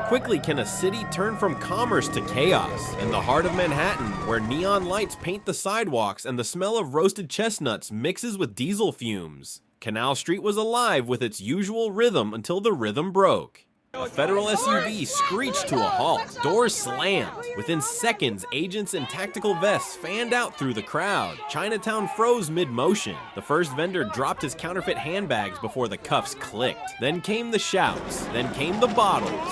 quickly can a city turn from commerce to chaos? In the heart of Manhattan, where neon lights paint the sidewalks and the smell of roasted chestnuts mixes with diesel fumes, Canal Street was alive with its usual rhythm until the rhythm broke. A federal SUV screeched to a halt, doors slammed. Within seconds, agents in tactical vests fanned out through the crowd. Chinatown froze mid-motion. The first vendor dropped his counterfeit handbags before the cuffs clicked. Then came the shouts. Then came the bottles.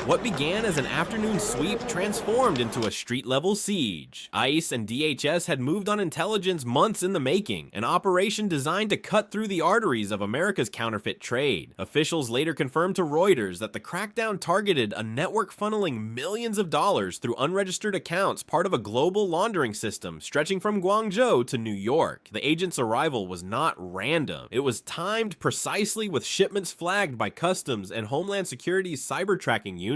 What began as an afternoon sweep transformed into a street-level siege. ICE and DHS had moved on intelligence months in the making, an operation designed to cut through the arteries of America's counterfeit trade. Officials later confirmed to Reuters that the crackdown targeted a network funneling millions of dollars through unregistered accounts, part of a global laundering system stretching from Guangzhou to New York. The agent's arrival was not random. It was timed precisely with shipments flagged by Customs and Homeland Security's cyber tracking units.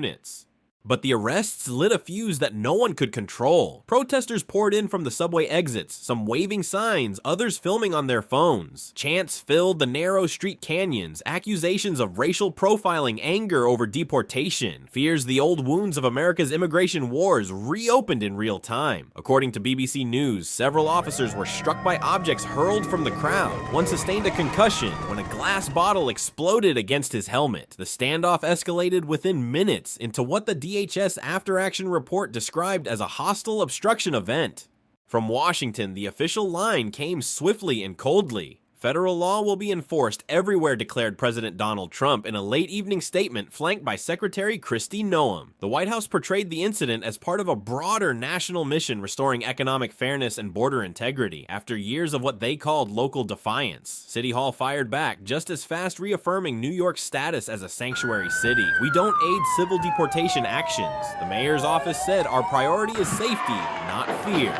But the arrests lit a fuse that no one could control. Protesters poured in from the subway exits, some waving signs, others filming on their phones. Chants filled the narrow street canyons, accusations of racial profiling, anger over deportation, fears the old wounds of America's immigration wars reopened in real time. According to BBC News, several officers were struck by objects hurled from the crowd. One sustained a concussion when a glass bottle exploded against his helmet. The standoff escalated within minutes into what the DHS after-action report described as a hostile obstruction event. From Washington, the official line came swiftly and coldly. Federal law will be enforced everywhere, declared President Donald Trump in a late-evening statement flanked by Secretary Kristi Noem. The White House portrayed the incident as part of a broader national mission restoring economic fairness and border integrity after years of what they called local defiance. City Hall fired back, just as fast reaffirming New York's status as a sanctuary city. "We don't aid civil deportation actions." The mayor's office said, "Our priority is safety, not fear."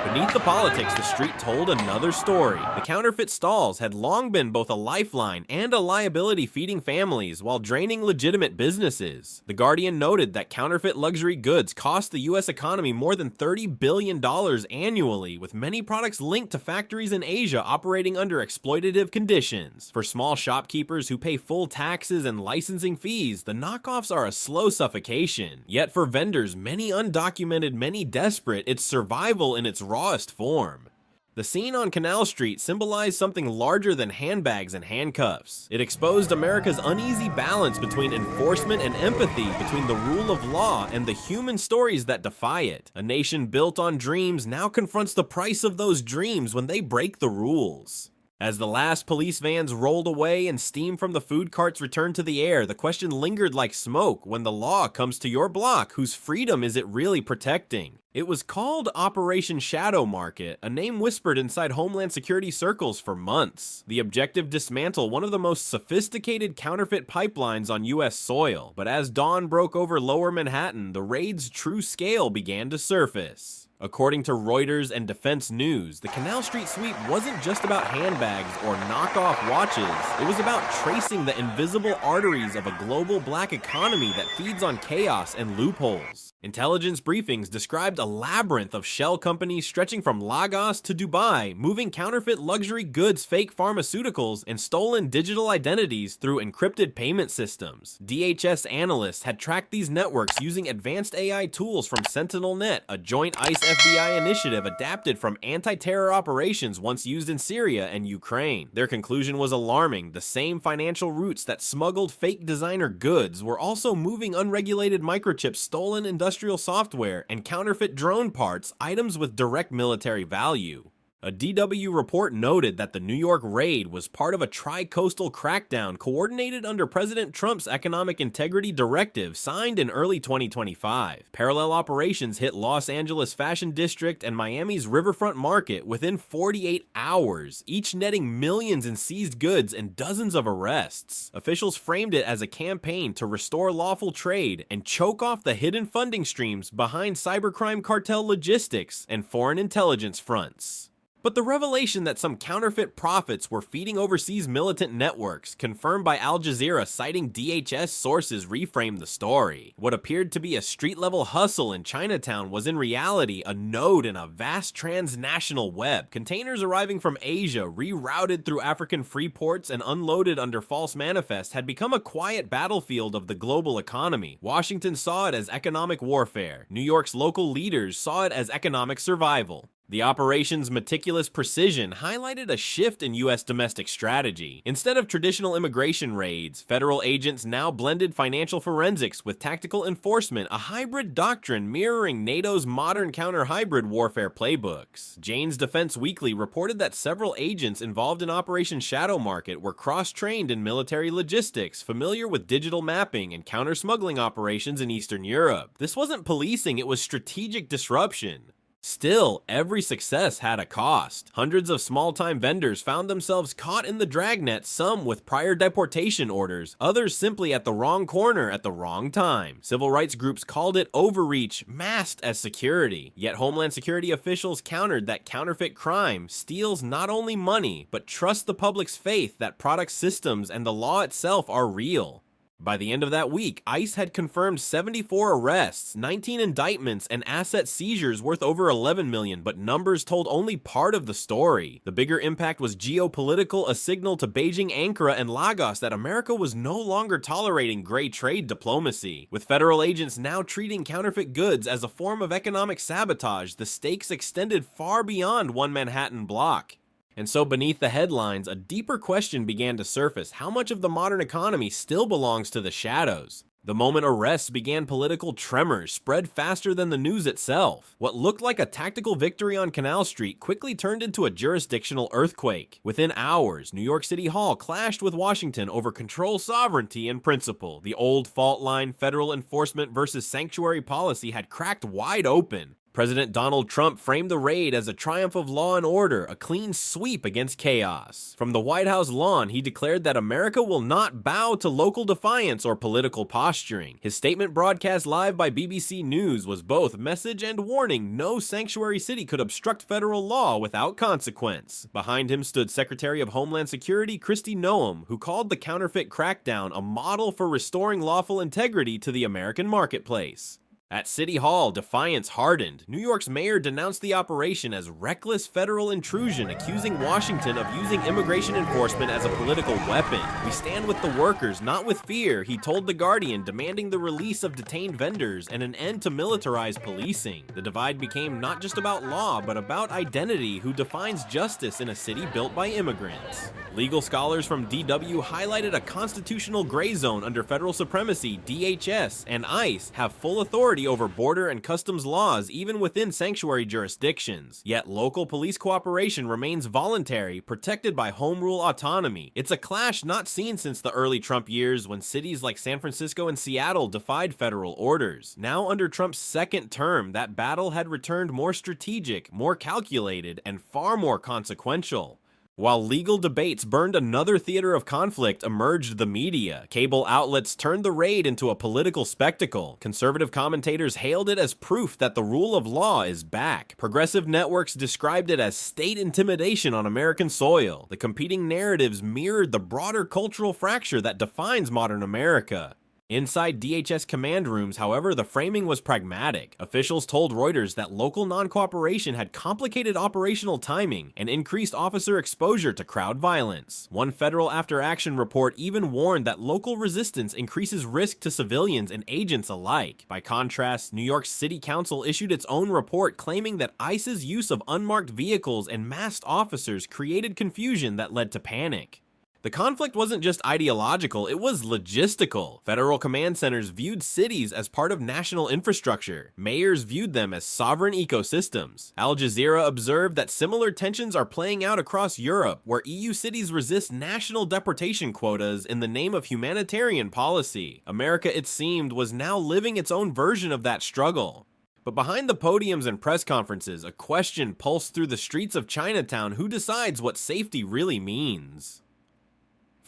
Beneath the politics, the street told another story. The counterfeit stalls had long been both a lifeline and a liability, feeding families while draining legitimate businesses. The Guardian noted that counterfeit luxury goods cost the U.S. economy more than $30 billion annually, with many products linked to factories in Asia operating under exploitative conditions. For small shopkeepers who pay full taxes and licensing fees, the knockoffs are a slow suffocation. Yet for vendors, many undocumented, many desperate, it's survival in its rawest form. The scene on Canal Street symbolized something larger than handbags and handcuffs. It exposed America's uneasy balance between enforcement and empathy, between the rule of law and the human stories that defy it. A nation built on dreams now confronts the price of those dreams when they break the rules. As the last police vans rolled away and steam from the food carts returned to the air, the question lingered like smoke: when the law comes to your block, whose freedom is it really protecting? It was called Operation Shadow Market, a name whispered inside Homeland Security circles for months. The objective: dismantle one of the most sophisticated counterfeit pipelines on U.S. soil. But as dawn broke over lower Manhattan, the raid's true scale began to surface. According to Reuters and Defense News, the Canal Street sweep wasn't just about handbags or knockoff watches. It was about tracing the invisible arteries of a global black economy that feeds on chaos and loopholes. Intelligence briefings described a labyrinth of shell companies stretching from Lagos to Dubai, moving counterfeit luxury goods, fake pharmaceuticals, and stolen digital identities through encrypted payment systems. DHS analysts had tracked these networks using advanced AI tools from SentinelNet, a joint ICE-FBI initiative adapted from anti-terror operations once used in Syria and Ukraine. Their conclusion was alarming. The same financial routes that smuggled fake designer goods were also moving unregulated microchips, stolen industrial software, and counterfeit drone parts, items with direct military value. A DW report noted that the New York raid was part of a tri-coastal crackdown coordinated under President Trump's Economic Integrity Directive signed in early 2025. Parallel operations hit Los Angeles Fashion District and Miami's Riverfront Market within 48 hours, each netting millions in seized goods and dozens of arrests. Officials framed it as a campaign to restore lawful trade and choke off the hidden funding streams behind cybercrime cartel logistics and foreign intelligence fronts. But the revelation that some counterfeit profits were feeding overseas militant networks, confirmed by Al Jazeera citing DHS sources, reframed the story. What appeared to be a street-level hustle in Chinatown was in reality a node in a vast transnational web. Containers arriving from Asia, rerouted through African free ports and unloaded under false manifests, had become a quiet battlefield of the global economy. Washington saw it as economic warfare. New York's local leaders saw it as economic survival. The operation's meticulous precision highlighted a shift in U.S. domestic strategy. Instead of traditional immigration raids, federal agents now blended financial forensics with tactical enforcement, a hybrid doctrine mirroring NATO's modern counter-hybrid warfare playbooks. Jane's Defense Weekly reported that several agents involved in Operation Shadow Market were cross-trained in military logistics, familiar with digital mapping and counter-smuggling operations in Eastern Europe. This wasn't policing, it was strategic disruption. Still, every success had a cost. Hundreds of small-time vendors found themselves caught in the dragnet, some with prior deportation orders, others simply at the wrong corner at the wrong time. Civil rights groups called it overreach, masked as security. Yet Homeland Security officials countered that counterfeit crime steals not only money, but trusts the public's faith that product systems and the law itself are real. By the end of that week, ICE had confirmed 74 arrests, 19 indictments, and asset seizures worth over $11 million, but numbers told only part of the story. The bigger impact was geopolitical, a signal to Beijing, Ankara, and Lagos that America was no longer tolerating gray trade diplomacy. With federal agents now treating counterfeit goods as a form of economic sabotage, the stakes extended far beyond one Manhattan block. And so beneath the headlines, a deeper question began to surface: how much of the modern economy still belongs to the shadows? The moment arrests began, political tremors spread faster than the news itself. What looked like a tactical victory on Canal Street quickly turned into a jurisdictional earthquake. Within hours, New York City Hall clashed with Washington over control, sovereignty, and principle. The old fault line, federal enforcement versus sanctuary policy, had cracked wide open. President Donald Trump framed the raid as a triumph of law and order, a clean sweep against chaos. From the White House lawn, he declared that America will not bow to local defiance or political posturing. His statement, broadcast live by BBC News, was both message and warning. No sanctuary city could obstruct federal law without consequence. Behind him stood Secretary of Homeland Security Kristi Noem, who called the counterfeit crackdown a model for restoring lawful integrity to the American marketplace. At City Hall, defiance hardened. New York's mayor denounced the operation as reckless federal intrusion, accusing Washington of using immigration enforcement as a political weapon. "We stand with the workers, not with fear," he told The Guardian, demanding the release of detained vendors and an end to militarized policing. The divide became not just about law, but about identity. Who defines justice in a city built by immigrants? Legal scholars from DW highlighted a constitutional gray zone under federal supremacy. DHS and ICE have full authority over border and customs laws even within sanctuary jurisdictions. Yet local police cooperation remains voluntary, protected by home rule autonomy. It's a clash not seen since the early Trump years, when cities like San Francisco and Seattle defied federal orders. Now under Trump's second term, that battle had returned more strategic, more calculated, and far more consequential. While legal debates burned, another theater of conflict emerged: the media. Cable outlets turned the raid into a political spectacle. Conservative commentators hailed it as proof that the rule of law is back. Progressive networks described it as state intimidation on American soil. The competing narratives mirrored the broader cultural fracture that defines modern America. Inside DHS command rooms, however, the framing was pragmatic. Officials told Reuters that local non-cooperation had complicated operational timing and increased officer exposure to crowd violence. One federal after-action report even warned that local resistance increases risk to civilians and agents alike. By contrast, New York City Council issued its own report claiming that ICE's use of unmarked vehicles and masked officers created confusion that led to panic. The conflict wasn't just ideological, it was logistical. Federal command centers viewed cities as part of national infrastructure. Mayors viewed them as sovereign ecosystems. Al Jazeera observed that similar tensions are playing out across Europe, where EU cities resist national deportation quotas in the name of humanitarian policy. America, it seemed, was now living its own version of that struggle. But behind the podiums and press conferences, a question pulsed through the streets of Chinatown: who decides what safety really means?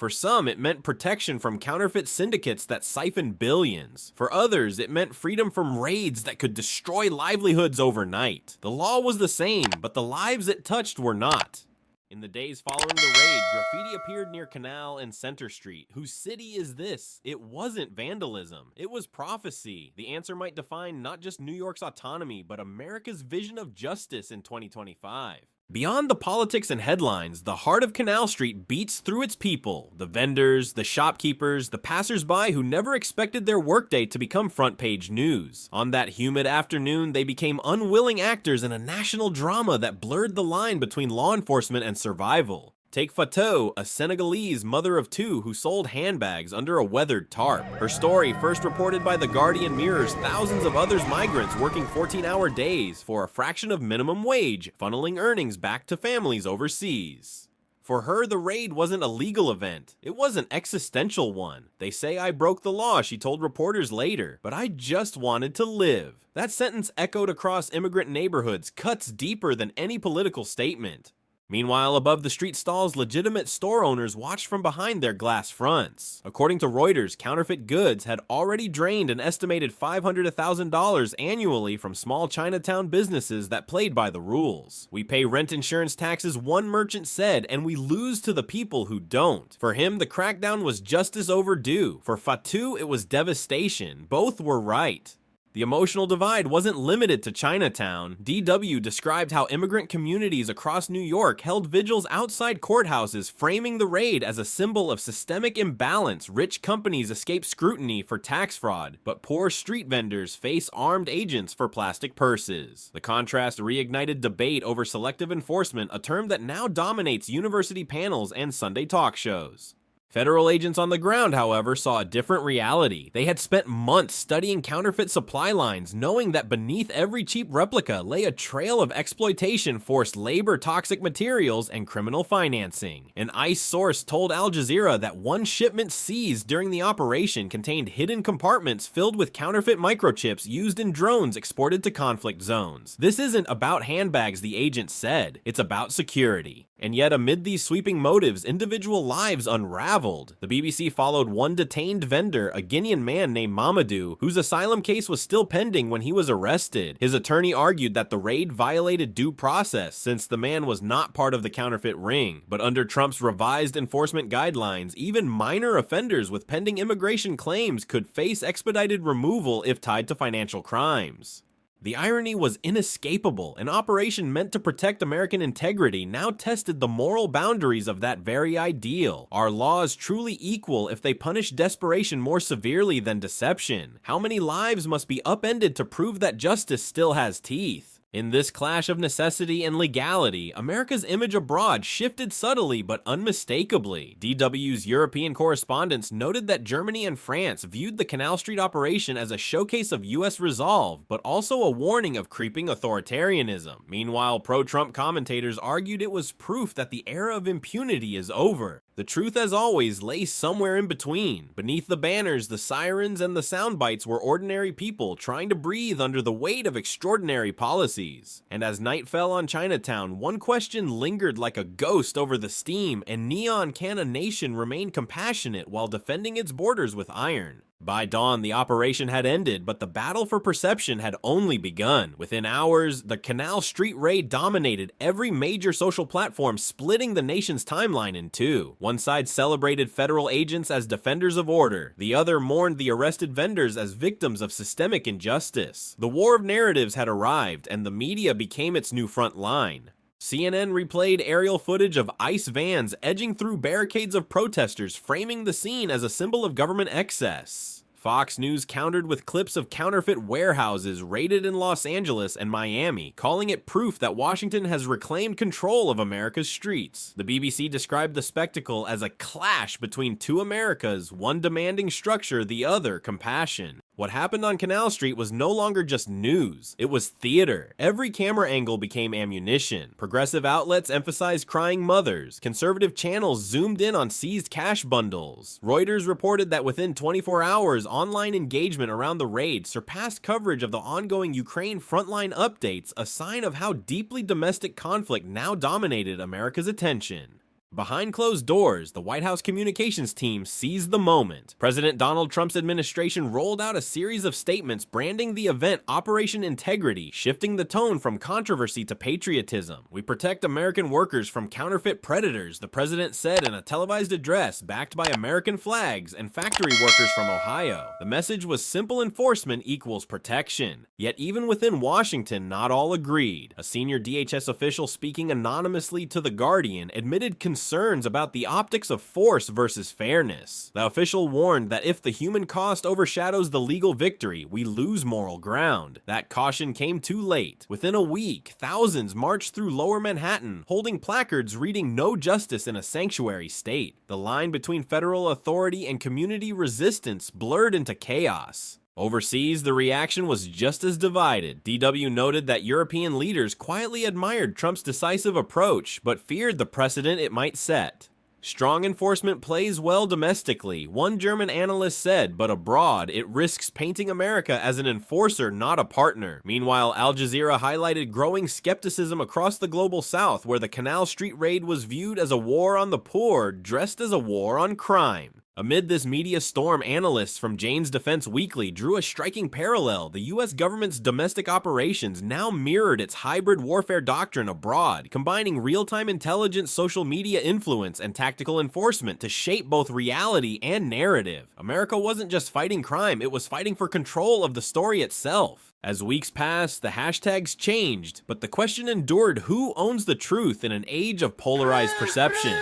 For some, it meant protection from counterfeit syndicates that siphoned billions. For others, it meant freedom from raids that could destroy livelihoods overnight. The law was the same, but the lives it touched were not. In the days following the raid, graffiti appeared near Canal and Center Street. Whose city is this? It wasn't vandalism. It was prophecy. The answer might define not just New York's autonomy, but America's vision of justice in 2025. Beyond the politics and headlines, the heart of Canal Street beats through its people, the vendors, the shopkeepers, the passers-by who never expected their workday to become front-page news. On that humid afternoon, they became unwilling actors in a national drama that blurred the line between law enforcement and survival. Take Fatou, a Senegalese mother of two who sold handbags under a weathered tarp. Her story, first reported by The Guardian, mirrors thousands of other migrants working 14-hour days for a fraction of minimum wage, funneling earnings back to families overseas. For her, the raid wasn't a legal event. It was an existential one. They say I broke the law, she told reporters later, but I just wanted to live. That sentence echoed across immigrant neighborhoods, cuts deeper than any political statement. Meanwhile, above the street stalls, legitimate store owners watched from behind their glass fronts. According to Reuters, counterfeit goods had already drained an estimated $500 to $1,000 annually from small Chinatown businesses that played by the rules. We pay rent insurance taxes, one merchant said, and we lose to the people who don't. For him, the crackdown was justice overdue. For Fatou, it was devastation. Both were right. The emotional divide wasn't limited to Chinatown. DW described how immigrant communities across New York held vigils outside courthouses, framing the raid as a symbol of systemic imbalance. Rich companies escape scrutiny for tax fraud, but poor street vendors face armed agents for plastic purses. The contrast reignited debate over selective enforcement, a term that now dominates university panels and Sunday talk shows. Federal agents on the ground, however, saw a different reality. They had spent months studying counterfeit supply lines, knowing that beneath every cheap replica lay a trail of exploitation, forced labor, toxic materials, and criminal financing. An ICE source told Al Jazeera that one shipment seized during the operation contained hidden compartments filled with counterfeit microchips used in drones exported to conflict zones. This isn't about handbags, the agent said. It's about security. And yet, amid these sweeping motives, individual lives unraveled. The BBC followed one detained vendor, a Guinean man named Mamadou, whose asylum case was still pending when he was arrested. His attorney argued that the raid violated due process since the man was not part of the counterfeit ring. But under Trump's revised enforcement guidelines, even minor offenders with pending immigration claims could face expedited removal if tied to financial crimes. The irony was inescapable. An operation meant to protect American integrity now tested the moral boundaries of that very ideal. Are laws truly equal if they punish desperation more severely than deception? How many lives must be upended to prove that justice still has teeth? In this clash of necessity and legality, America's image abroad shifted subtly but unmistakably. DW's European correspondents noted that Germany and France viewed the Canal Street operation as a showcase of US resolve, but also a warning of creeping authoritarianism. Meanwhile, pro-Trump commentators argued it was proof that the era of impunity is over. The truth, as always, lay somewhere in between. Beneath the banners, the sirens, and the sound bites were ordinary people trying to breathe under the weight of extraordinary policies. And as night fell on Chinatown, one question lingered like a ghost over the steam, and Neon Can a Nation remained compassionate while defending its borders with iron. By dawn, the operation had ended, but the battle for perception had only begun. Within hours, the Canal Street raid dominated every major social platform, splitting the nation's timeline in two. One side celebrated federal agents as defenders of order. The other mourned the arrested vendors as victims of systemic injustice. The war of narratives had arrived, and the media became its new front line. CNN replayed aerial footage of ICE vans edging through barricades of protesters, framing the scene as a symbol of government excess. Fox News countered with clips of counterfeit warehouses raided in Los Angeles and Miami, calling it proof that Washington has reclaimed control of America's streets. The BBC described the spectacle as a clash between two Americas, one demanding structure, the other compassion. What happened on Canal Street was no longer just news, it was theater. Every camera angle became ammunition. Progressive outlets emphasized crying mothers. Conservative channels zoomed in on seized cash bundles. Reuters reported that within 24 hours, online engagement around the raid surpassed coverage of the ongoing Ukraine frontline updates, a sign of how deeply domestic conflict now dominated America's attention. Behind closed doors, the White House communications team seized the moment. President Donald Trump's administration rolled out a series of statements branding the event Operation Integrity, shifting the tone from controversy to patriotism. "We protect American workers from counterfeit predators," the president said in a televised address backed by American flags and factory workers from Ohio. The message was simple: enforcement equals protection. Yet even within Washington, not all agreed. A senior DHS official speaking anonymously to The Guardian admitted concerns about the optics of force versus fairness. The official warned that if the human cost overshadows the legal victory, we lose moral ground. That caution came too late. Within a week, thousands marched through Lower Manhattan, holding placards reading "No justice in a sanctuary state." The line between federal authority and community resistance blurred into chaos. Overseas, the reaction was just as divided. DW noted that European leaders quietly admired Trump's decisive approach, but feared the precedent it might set. "Strong enforcement plays well domestically," one German analyst said, "but abroad, it risks painting America as an enforcer, not a partner." Meanwhile, Al Jazeera highlighted growing skepticism across the global south, where the Canal Street raid was viewed as a war on the poor, dressed as a war on crime. Amid this media storm, analysts from Jane's Defense Weekly drew a striking parallel. The US government's domestic operations now mirrored its hybrid warfare doctrine abroad, combining real-time intelligence, social media influence, and tactical enforcement to shape both reality and narrative. America wasn't just fighting crime, it was fighting for control of the story itself. As weeks passed, the hashtags changed, but the question endured: who owns the truth in an age of polarized perception?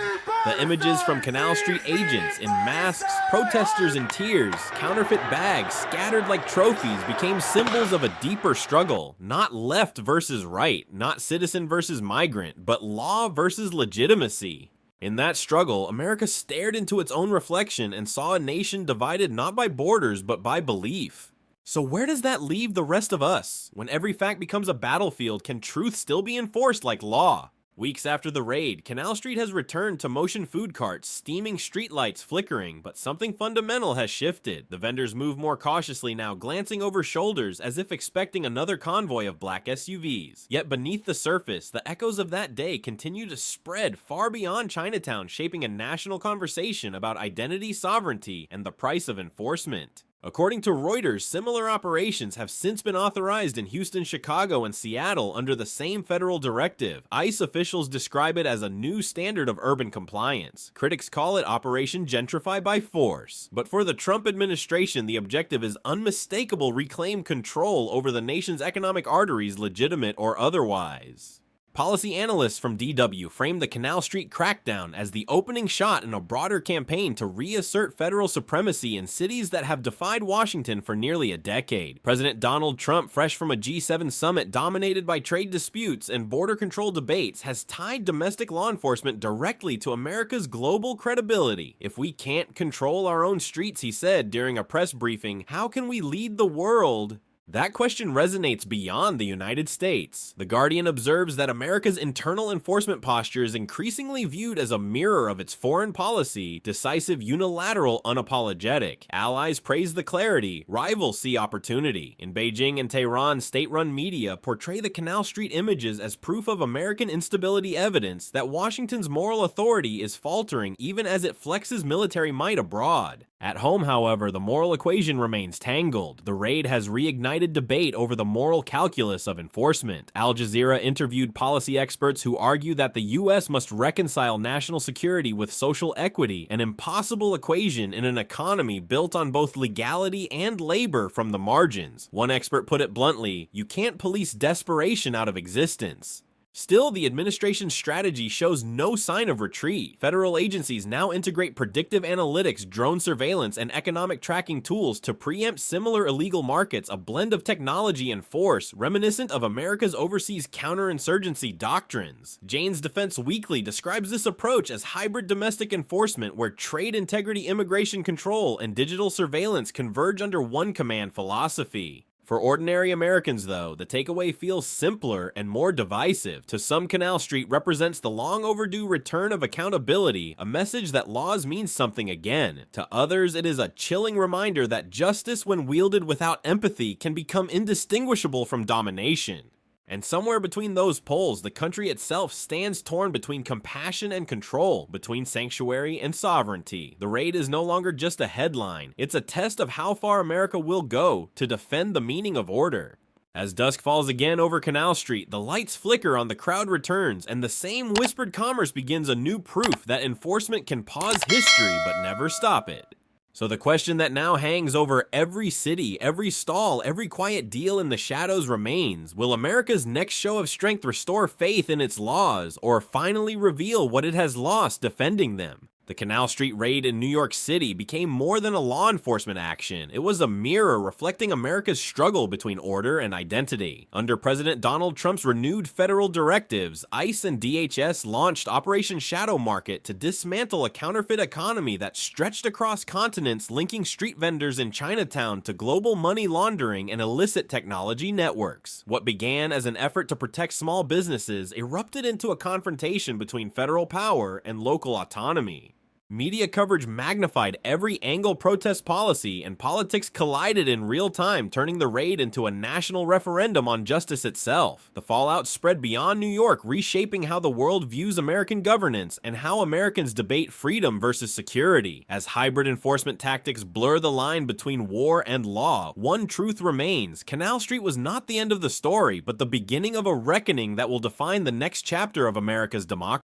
The images from Canal Street agents in masks, protesters in tears, counterfeit bags scattered like trophies became symbols of a deeper struggle. Not left versus right, not citizen versus migrant, but law versus legitimacy. In that struggle, America stared into its own reflection and saw a nation divided not by borders but by belief. So where does that leave the rest of us? When every fact becomes a battlefield, can truth still be enforced like law? Weeks after the raid, Canal Street has returned to motion food carts, steaming streetlights flickering, but something fundamental has shifted. The vendors move more cautiously now, glancing over shoulders as if expecting another convoy of black SUVs. Yet beneath the surface, the echoes of that day continue to spread far beyond Chinatown, shaping a national conversation about identity, sovereignty, and the price of enforcement. According to Reuters, similar operations have since been authorized in Houston, Chicago, and Seattle under the same federal directive. ICE officials describe it as a new standard of urban compliance. Critics call it Operation Gentrify by Force. But for the Trump administration, the objective is unmistakable: reclaim control over the nation's economic arteries, legitimate or otherwise. Policy analysts from DW framed the Canal Street crackdown as the opening shot in a broader campaign to reassert federal supremacy in cities that have defied Washington for nearly a decade. President Donald Trump, fresh from a G7 summit dominated by trade disputes and border control debates, has tied domestic law enforcement directly to America's global credibility. "If we can't control our own streets," he said during a press briefing, "how can we lead the world?" That question resonates beyond the United States. The Guardian observes that America's internal enforcement posture is increasingly viewed as a mirror of its foreign policy: decisive, unilateral, unapologetic. Allies praise the clarity, rivals see opportunity. In Beijing and Tehran, state-run media portray the Canal Street images as proof of American instability, evidence that Washington's moral authority is faltering even as it flexes military might abroad. At home, however, the moral equation remains tangled. The raid has reignited debate over the moral calculus of enforcement. Al Jazeera interviewed policy experts who argue that the US must reconcile national security with social equity, an impossible equation in an economy built on both legality and labor from the margins. One expert put it bluntly: you can't police desperation out of existence. Still, the administration's strategy shows no sign of retreat. Federal agencies now integrate predictive analytics, drone surveillance, and economic tracking tools to preempt similar illegal markets, a blend of technology and force, reminiscent of America's overseas counterinsurgency doctrines. Jane's Defense Weekly describes this approach as hybrid domestic enforcement, where trade integrity, immigration control, and digital surveillance converge under one command philosophy. For ordinary Americans, though, the takeaway feels simpler and more divisive. To some, Canal Street represents the long overdue return of accountability, a message that laws mean something again. To others, it is a chilling reminder that justice, when wielded without empathy, can become indistinguishable from domination. And somewhere between those poles, the country itself stands torn between compassion and control, between sanctuary and sovereignty. The raid is no longer just a headline, it's a test of how far America will go to defend the meaning of order. As dusk falls again over Canal Street, the lights flicker on the crowd returns, and the same whispered commerce begins a new proof that enforcement can pause history but never stop it. So the question that now hangs over every city, every stall, every quiet deal in the shadows remains: will America's next show of strength restore faith in its laws, or finally reveal what it has lost defending them? The Canal Street raid in New York City became more than a law enforcement action. It was a mirror reflecting America's struggle between order and identity. Under President Donald Trump's renewed federal directives, ICE and DHS launched Operation Shadow Market to dismantle a counterfeit economy that stretched across continents, linking street vendors in Chinatown to global money laundering and illicit technology networks. What began as an effort to protect small businesses erupted into a confrontation between federal power and local autonomy. Media coverage magnified every angle protest policy, and politics collided in real time, turning the raid into a national referendum on justice itself. The fallout spread beyond New York, reshaping how the world views American governance and how Americans debate freedom versus security. As hybrid enforcement tactics blur the line between war and law, one truth remains: Canal Street was not the end of the story, but the beginning of a reckoning that will define the next chapter of America's democracy.